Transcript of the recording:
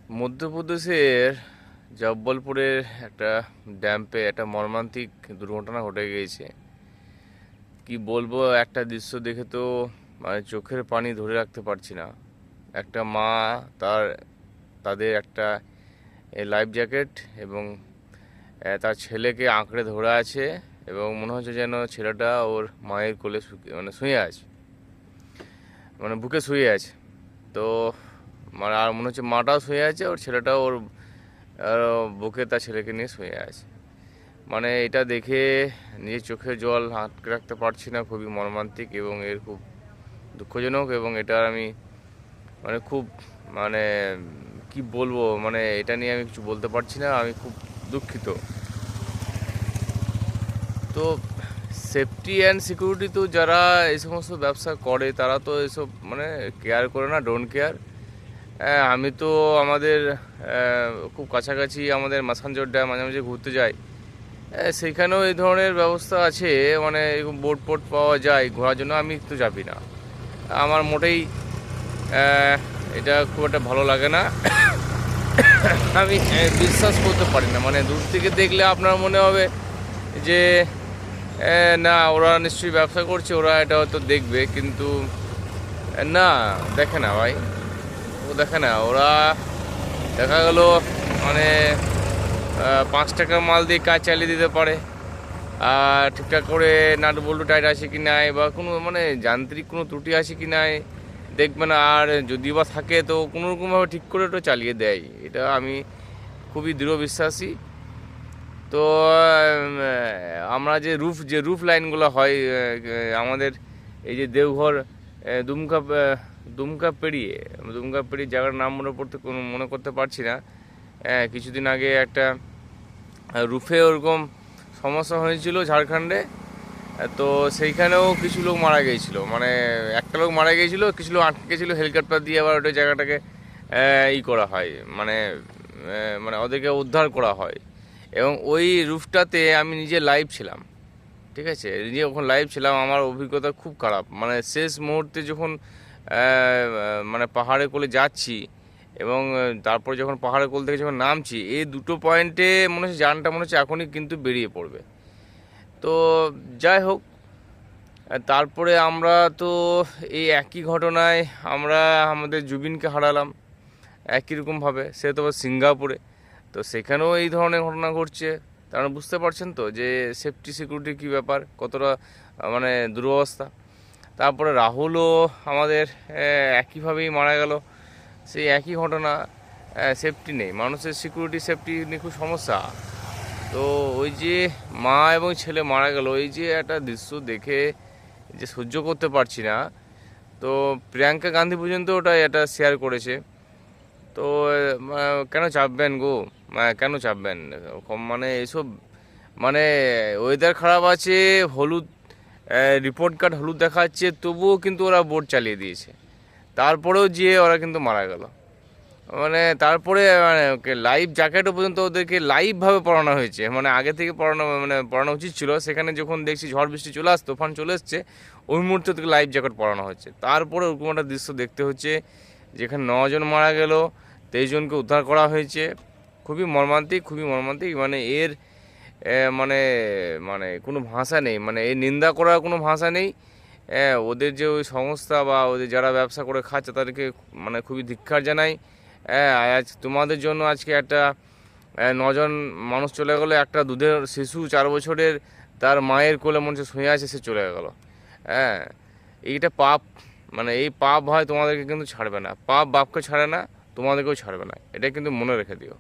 মধ্যপ্রদেশের জব্বলপুরের একটা ড্যাম্পে একটা মর্মান্তিক দুর্ঘটনা ঘটে গিয়েছে। কি বলবো, একটা দৃশ্য দেখে তো মানে চোখের পানি ধরে রাখতে পারছি না। একটা মা তাদের একটা লাইফ জ্যাকেট এবং তার ছেলেকে আঁকড়ে ধরে আছে এবং মনে হচ্ছে যেন ছেলেটা ওর মায়ের কোলে মানে শুয়ে আছে, মানে বুকে শুয়ে আছে। তো মানে আর মনে হচ্ছে মাটাও শুয়ে আছে, ওর ছেলেটাও ওর বুকে তার ছেলেকে নিয়ে শুয়ে আছে। মানে এটা দেখে নিজের চোখের জল আটকে রাখতে পারছি না। খুবই মর্মান্তিক এবং এর খুব দুঃখজনক, এবং এটা আমি মানে খুব মানে কি বলবো, মানে এটা নিয়ে আমি কিছু বলতে পারছি না। আমি খুব দুঃখিত। তো সেফটি অ্যান্ড সিকিউরিটি তো যারা এই সমস্ত ব্যবসা করে তারা তো এসব মানে কেয়ার করে না, ডোন্ট কেয়ার। আমি তো আমাদের খুব কাছাকাছি আমাদের মাসানজোর ড্যাম মাঝে মাঝে ঘুরতে যাই। সেইখানেও এই ধরনের ব্যবস্থা আছে, মানে এরকম বোট পোট পাওয়া যায় ঘোরার জন্য। আমি তো যাবি না, আমার মোটেই আহ, এটা খুব একটা ভালো লাগে না। আমি বিশ্বাস করতে পারি না। মানে দূর থেকে দেখলে আপনার মনে হবে যে না, ওরা নিশ্চয়ই ব্যবসা করছে, ওরা এটা হয়তো দেখবে, কিন্তু না, দেখে না ভাই। ও দেখে না, ওরা দেখা গেল মানে 5 টাকার মাল দিয়ে কাজ চালিয়ে দিতে পারে। আর ঠিকঠাক করে নাট বল্টু টাইট আছে কি নাই, বা কোনো মানে যান্ত্রিক কোনো ত্রুটি আছে কি নাই দেখবে না। আর যদি বা থাকে তো কোনো রকমভাবে ঠিক করে ওটা চালিয়ে দেয়। এটা আমি খুবই দৃঢ় বিশ্বাসী। তো আমরা যে রুফ লাইনগুলো হয় আমাদের এই যে দেওঘর দুমকা দুমকা পেরিয়ে দুমকা পেরিয়ে জায়গার নাম মনে করতে পারছি না। কিছুদিন আগে একটা রুফে ওরকম সমস্যা হয়েছিল ঝাড়খণ্ডে। তো সেইখানেও কিছু লোক মারা গিয়েছিল, মানে একটা লোক মারা গিয়েছিল, কিছু লোক আটকে গেছিলো। হেলিকপ্টার দিয়ে আবার ওই জায়গাটাকে করা হয়, মানে মানে ওদেরকে উদ্ধার করা হয়। এবং ওই রুফটাতে আমি নিজে লাইভ ছিলাম, ঠিক আছে, নিজে ওখানে লাইভ ছিলাম। আমার অভিজ্ঞতা খুব খারাপ। মানে শেষ মুহূর্তে যখন মানে পাহাড়ের কোলে যাচ্ছি এবং তারপর যখন পাহাড়ের কোল থেকে যখন নামছি, এই দুটো পয়েন্টে মনে হচ্ছে জানটা মনে হচ্ছে এখনই কিন্তু বেরিয়ে পড়বে। তো যাই হোক, তারপরে আমরা তো এই একই ঘটনায় আমরা আমাদের জুবিনকে হারালাম একই রকমভাবে। সে তো আবার সিঙ্গাপুরে। তো সেখানেও এই ধরনের ঘটনা ঘটছে। তারা বুঝতে পারছেন তো যে সেফটি সিকিউরিটির কী ব্যাপার, কতটা মানে দুরবস্থা। তারপরে রাহুলও আমাদের একইভাবেই মারা গেল। সেই একই ঘটনা, সেফটি নেই, মানুষের সিকিউরিটি সেফটি নিয়ে খুব সমস্যা। তো ওই যে মা এবং ছেলে মারা গেল, এই যে একটা দৃশ্য দেখে যে সহ্য করতে পারছি না। তো প্রিয়াঙ্কা গান্ধী পর্যন্ত ওটা এটা শেয়ার করেছে। তো কেন চাপবেন গো, কেন চাপবেন? মানে এইসব মানে ওয়েদার খারাপ আছে, হলুদ রিপোর্ট কার্ড হলুদ দেখাচ্ছে, তবুও কিন্তু ওরা বোট চালিয়ে দিয়েছে। তারপরেও যে ওরা কিন্তু মারা গেল। মানে তারপরে মানে লাইভ জ্যাকেটও পর্যন্ত ওদেরকে লাইভভাবে পড়ানো হয়েছে। মানে আগে থেকে পড়ানো উচিত ছিল। সেখানে যখন দেখছি ঝড় বৃষ্টি চলে আসছে, তুফান চলে এসছে, ওই মুহূর্তে থেকে লাইভ জ্যাকেট পড়ানো হচ্ছে। তারপরে ওরকম একটা দৃশ্য দেখতে হচ্ছে যেখানে 9 জন মারা গেল, 23 জনকে উদ্ধার করা হয়েছে। খুবই মর্মান্তিক, খুবই মর্মান্তিক। মানে এর মানে মানে কোনো ভাষা নেই, মানে এর নিন্দা করার কোনো ভাষা নেই। ওদের যে ওই সংস্থা বা ওদের যারা ব্যবসা করে খাচ্ছে তাদেরকে মানে খুবই ধিক্কার জানাই। আজ তোমাদের জন্য আজকে একটা 9 জন মানুষ চলে গেলো। একটা দুধের শিশু 4 বছরের, তার মায়ের কোলে মনে হচ্ছে শুয়ে আছে, সে চলে গেলো। হ্যাঁ, এইটা পাপ। মানে এই পাপ হয় তোমাদেরকে কিন্তু ছাড়বে না। পাপ বাপকে ছাড়ে না, তোমাদেরকেও ছাড়বে না। এটা কিন্তু মনে রেখে দিও।